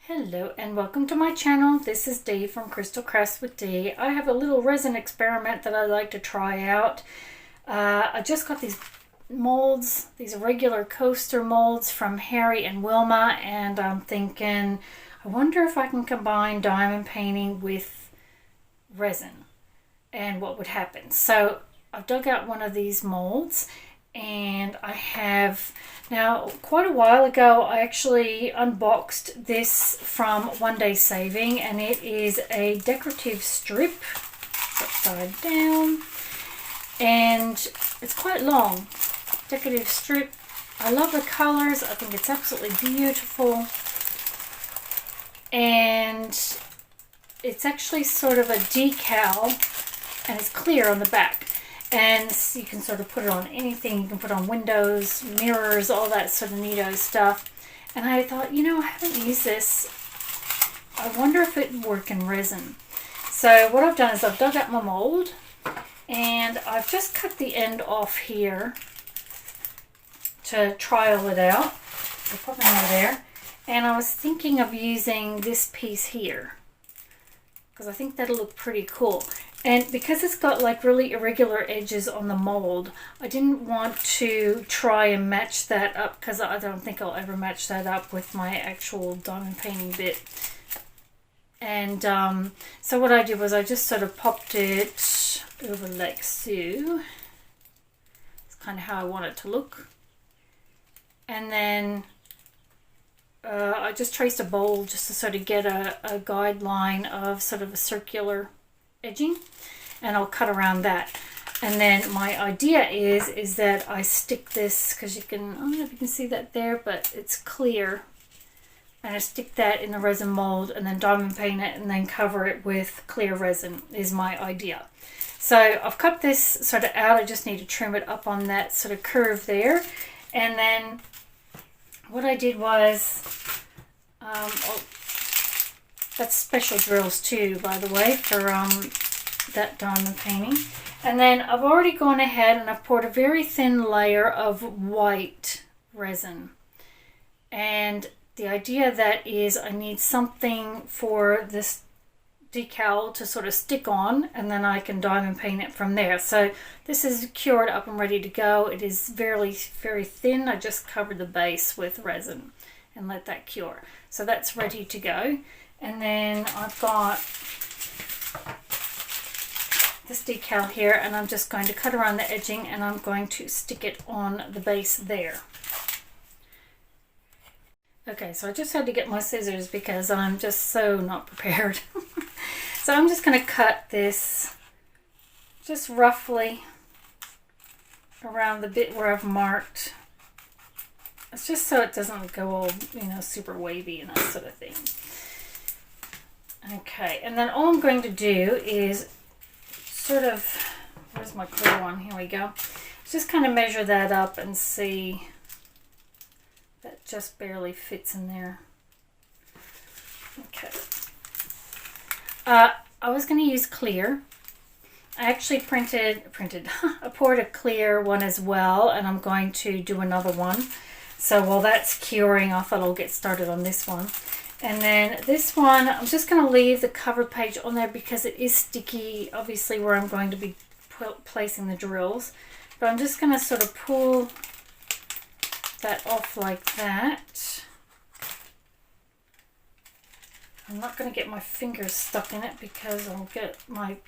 Hello and welcome to my channel. This is Dee from crystalcraftswithdee. I have a little resin experiment that I'd like to try out. I just got these molds, these irregular coaster molds from Harry and Wilma, and I'm thinking, I wonder if I can combine diamond painting with resin and what would happen. So I've dug out one of these molds, and I have now, quite a while ago, I actually unboxed this from One Day Saving, and it is a decorative strip, upside down, and it's quite long. Decorative strip. I love the colors. I think it's absolutely beautiful, and it's actually sort of a decal, and it's clear on the back. And you can sort of put it on anything. You can put on windows, mirrors, all that sort of neato stuff. And I thought, you know, I haven't used this. I wonder if it would work in resin. So what I've done is I've dug out my mold, and I've just cut the end off here to trial it out. So put them over there. And I was thinking of using this piece here, because I think that'll look pretty cool. And because it's got like really irregular edges on the mold, I didn't want to try and match that up, because I don't think I'll ever match that up with my actual diamond painting bit. And so what I did was I just sort of popped it over like so. It's kind of how I want it to look. And then I just traced a bowl just to sort of get a guideline of sort of a circular edging, and I'll cut around that. And then my idea is that I stick this, because you can, I don't know if you can see that there, but it's clear, and I stick that in the resin mold and then diamond paint it and then cover it with clear resin is my idea. So I've cut this sort of out. I just need to trim it up on that sort of curve there. And then what I did was that's special drills too, by the way, for that diamond painting. And then I've already gone ahead and I've poured a very thin layer of white resin. And the idea that is I need something for this decal to sort of stick on, and then I can diamond paint it from there. So this is cured up and ready to go. It is very thin. I just covered the base with resin and let that cure. So that's ready to go. And then I've got this decal here, and I'm just going to cut around the edging, and I'm going to stick it on the base there. Okay, so I just had to get my scissors because I'm just so not prepared. So I'm just going to cut this just roughly around the bit where I've marked. It's just so it doesn't go all, you know, super wavy and that sort of thing. Okay, and then all I'm going to do is sort of, where's my clear one? Here we go. Just kind of measure that up and see that just barely fits in there. Okay. I was going to use clear. I actually I poured a clear one as well, and I'm going to do another one. So while that's curing, I thought I'll get started on this one. And then this one, I'm just going to leave the cover page on there because it is sticky, obviously, where I'm going to be placing the drills. But I'm just going to sort of pull that off like that. I'm not going to get my fingers stuck in it because I'll get my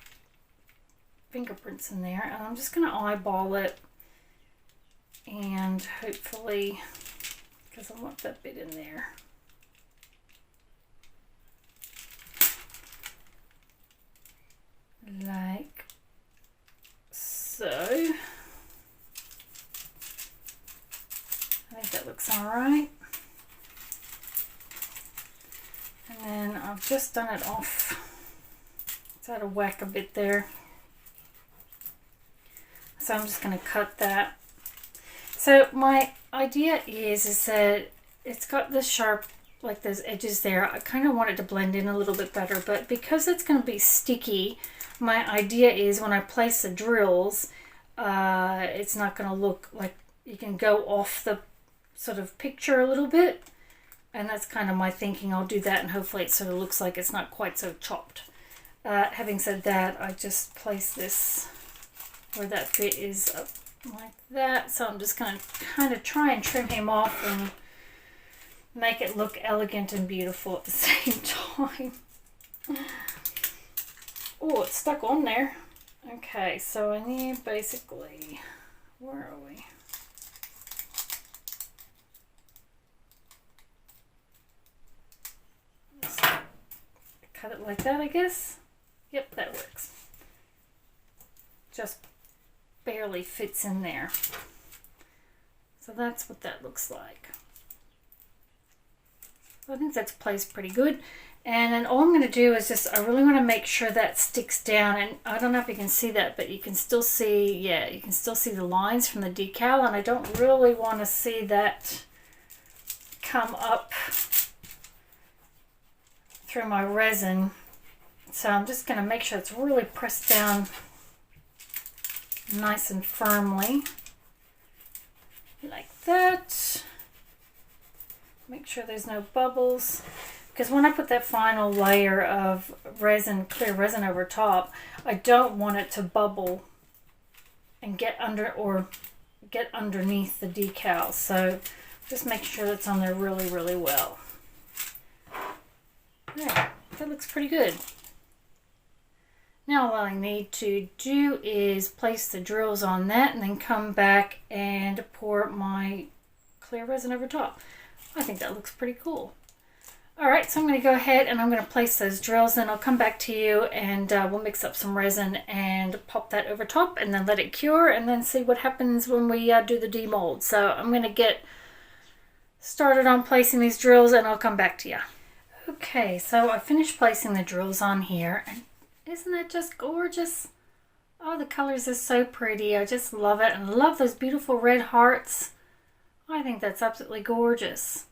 fingerprints in there. And I'm just going to eyeball it, and hopefully, because I want that bit in there. Like so. I think that looks all right. And then I've just done it off. It's out of whack a bit there. So I'm just going to cut that. So my idea is that it's got the sharp, like those edges there. I kind of want it to blend in a little bit better, but because it's going to be sticky, my idea is when I place the drills, it's not going to look like, you can go off the sort of picture a little bit, And that's kind of my thinking. I'll do that and hopefully it sort of looks like it's not quite so chopped. Having said that, I just place this where that bit is up like that. So I'm just going to kind of try and trim him off and make it look elegant and beautiful at the same time. Oh, it's stuck on there. Okay, so I need basically, where are we? Just cut it like that, I guess. Yep, that works. Just barely fits in there. So that's what that looks like. I think that's placed pretty good. And then all I'm going to do is just, I really want to make sure that sticks down. And I don't know if you can see that, but you can still see, yeah, you can still see the lines from the decal. And I don't really want to see that come up through my resin. So I'm just going to make sure it's really pressed down nice and firmly. Like that. Make sure there's no bubbles. Because when I put that final layer of resin, clear resin over top, I don't want it to bubble and get under or get underneath the decal. So just make sure that's on there really, really well. There, that looks pretty good. Now all I need to do is place the drills on that and then come back and pour my clear resin over top. I think that looks pretty cool. Alright, so I'm going to go ahead and I'm going to place those drills, then I'll come back to you and we'll mix up some resin and pop that over top and then let it cure and then see what happens when we do the demold. So I'm going to get started on placing these drills and I'll come back to you. Okay, so I finished placing the drills on here and isn't that just gorgeous? Oh, the colors are so pretty. I just love it and love those beautiful red hearts. I think that's absolutely gorgeous.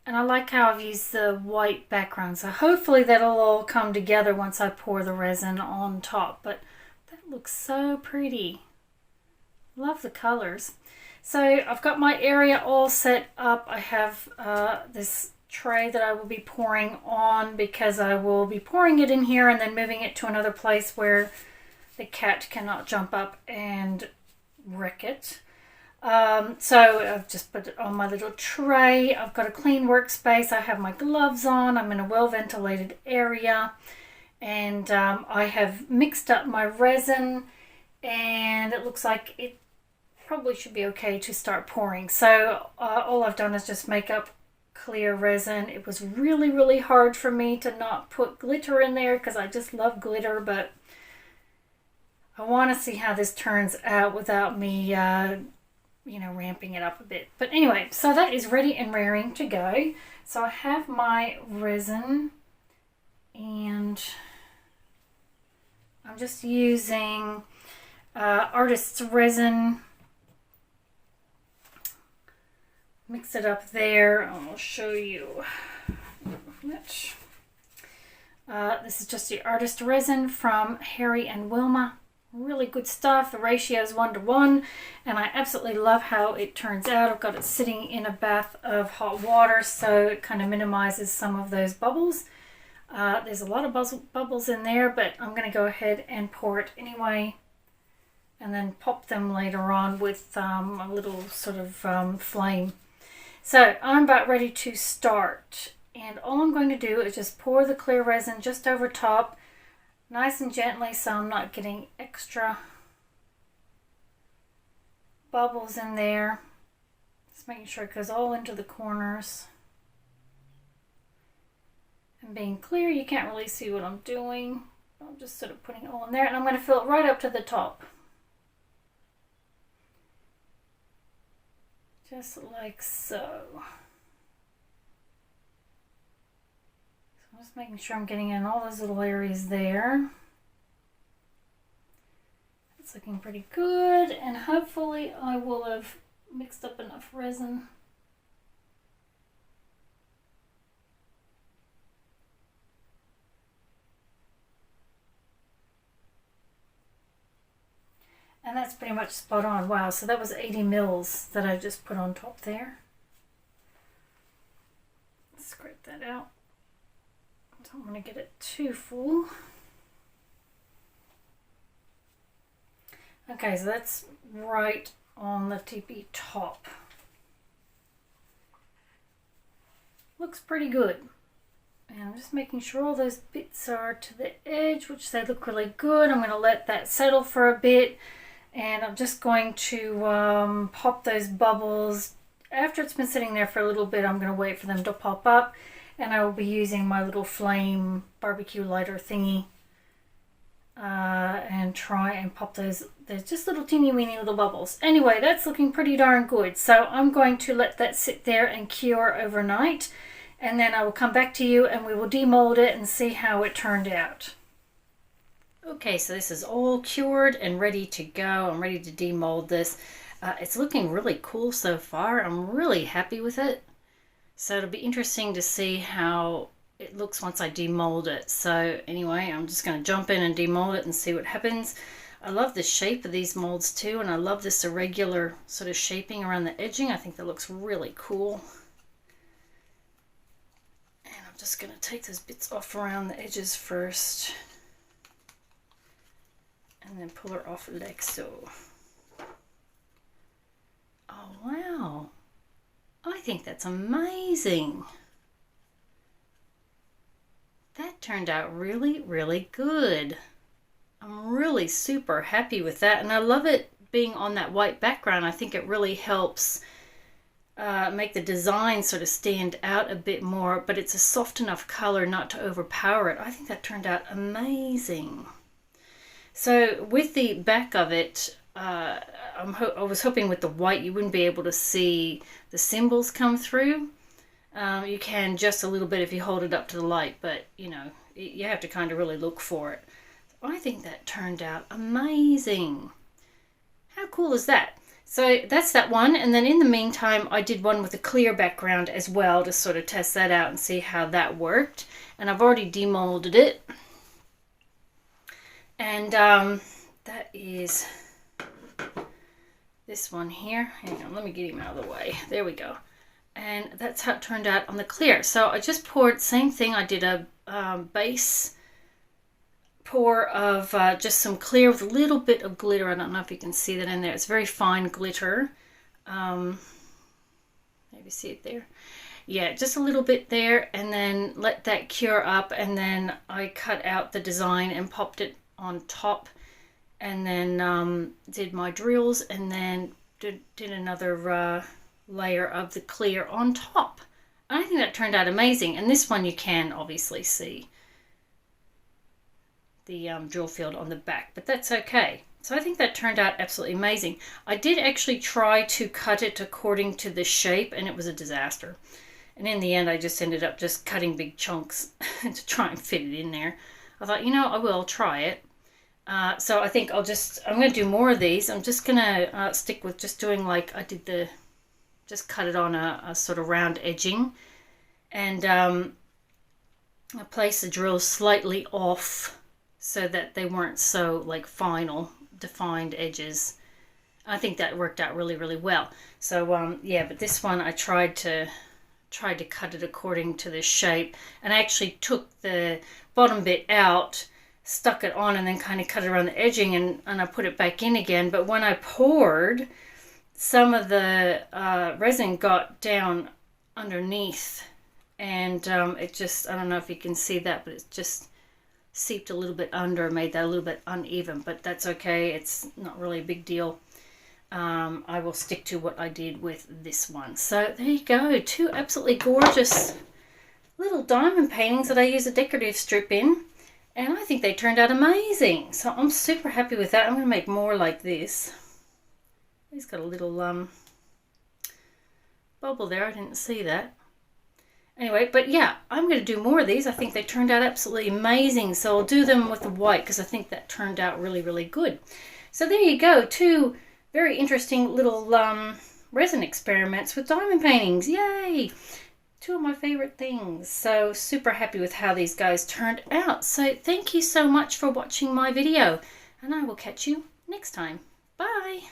And I like how I've used the white background. So hopefully that'll all come together once I pour the resin on top. But that looks so pretty. Love the colors. So I've got my area all set up. I have this tray that I will be pouring on because I will be pouring it in here and then moving it to another place where the cat cannot jump up and wreck it. So I've just put it on my little tray. I've got a clean workspace. I have my gloves on. I'm in a well-ventilated area. And I have mixed up my resin. And it looks like it probably should be okay to start pouring. So all I've done is just make up clear resin. It was really, really hard for me to not put glitter in there because I just love glitter. But I want to see how this turns out without me you know, ramping it up a bit. But anyway, so that is ready and raring to go. So I have my resin and I'm just using artist's resin. Mix it up there. I'll show you which. This is just the artist resin from Harry and Wilma. Really good stuff. The ratio is 1:1 and I absolutely love how it turns out. I've got it sitting in a bath of hot water so it kind of minimizes some of those bubbles. There's a lot of bubbles in there, but I'm going to go ahead and pour it anyway and then pop them later on with a little sort of flame. So I'm about ready to start and all I'm going to do is just pour the clear resin just over top nice and gently so I'm not getting extra bubbles in there. Just making sure it goes all into the corners. And being clear, you can't really see what I'm doing. I'm just sort of putting it all in there and I'm going to fill it right up to the top. Just like so. Just making sure I'm getting in all those little areas there. It's looking pretty good and hopefully I will have mixed up enough resin. And that's pretty much spot on. Wow, so that was 80 mils that I just put on top there. It's scrape that out. Don't want to get it too full. Okay, so that's right on the teepee top. Looks pretty good. And I'm just making sure all those bits are to the edge, which they look really good. I'm going to let that settle for a bit. And I'm just going to pop those bubbles. After it's been sitting there for a little bit, I'm going to wait for them to pop up. And I will be using my little flame barbecue lighter thingy. And try and pop those. There's just little teeny weeny little bubbles. Anyway, that's looking pretty darn good. So I'm going to let that sit there and cure overnight. And then I will come back to you and we will demold it and see how it turned out. Okay, so this is all cured and ready to go. I'm ready to demold this. It's looking really cool so far. I'm really happy with it. So it'll be interesting to see how it looks once I demold it. So anyway, I'm just going to jump in and demold it and see what happens. I love the shape of these molds too, and I love this irregular sort of shaping around the edging. I think that looks really cool. And I'm just going to take those bits off around the edges first. And then pull her off like so. Oh wow. I think that's amazing. That turned out really, really good. I'm really super happy with that. And I love it being on that white background. I think it really helps make the design sort of stand out a bit more. But it's a soft enough color not to overpower it. I think that turned out amazing. So with the back of it, I was hoping with the white you wouldn't be able to see the symbols come through. You can just a little bit if you hold it up to the light, but you know, you have to kind of really look for it. I think that turned out amazing. How cool is that? So that's that one, and then in the meantime I did one with a clear background as well to sort of test that out and see how that worked. And I've already demolded it. And that is this one here. Hang on, let me get him out of the way. There we go. And that's how it turned out on the clear. So I just poured, same thing, I did a base pour of just some clear with a little bit of glitter. I don't know if you can see that in there. It's very fine glitter. Maybe see it there. Yeah, just a little bit there, and then let that cure up, and then I cut out the design and popped it on top, and then did my drills, and then did another layer of the clear on top. I think that turned out amazing. And this one you can obviously see the drill field on the back, but that's okay. So I think that turned out absolutely amazing. I did actually try to cut it according to the shape, and it was a disaster. And in the end I just ended up just cutting big chunks to try and fit it in there. I thought, you know, I will try it. So I think I'm going to do more of these. I'm just going to stick with just doing like I did just cut it on a sort of round edging. And I placed the drills slightly off so that they weren't so like final defined edges. I think that worked out really, really well. So yeah, but this one I tried to cut it according to the shape, and I actually took the bottom bit out, stuck it on, and then kind of cut it around the edging, and I put it back in again. But when I poured, some of the resin got down underneath, and it just, I don't know if you can see that, but it just seeped a little bit under, made that a little bit uneven, but that's okay. It's not really a big deal. I will stick to what I did with this one. So there you go, two absolutely gorgeous little diamond paintings that I use a decorative strip in, and I think they turned out amazing. So I'm super happy with that. I'm going to make more like this. He's got a little bubble there, I didn't see that. Anyway, but yeah, I'm going to do more of these. I think they turned out absolutely amazing. So I'll do them with the white because I think that turned out really, really good. So there you go, two very interesting little resin experiments with diamond paintings. Yay! Two of my favorite things. So super happy with how these guys turned out. So thank you so much for watching my video, and I will catch you next time. Bye!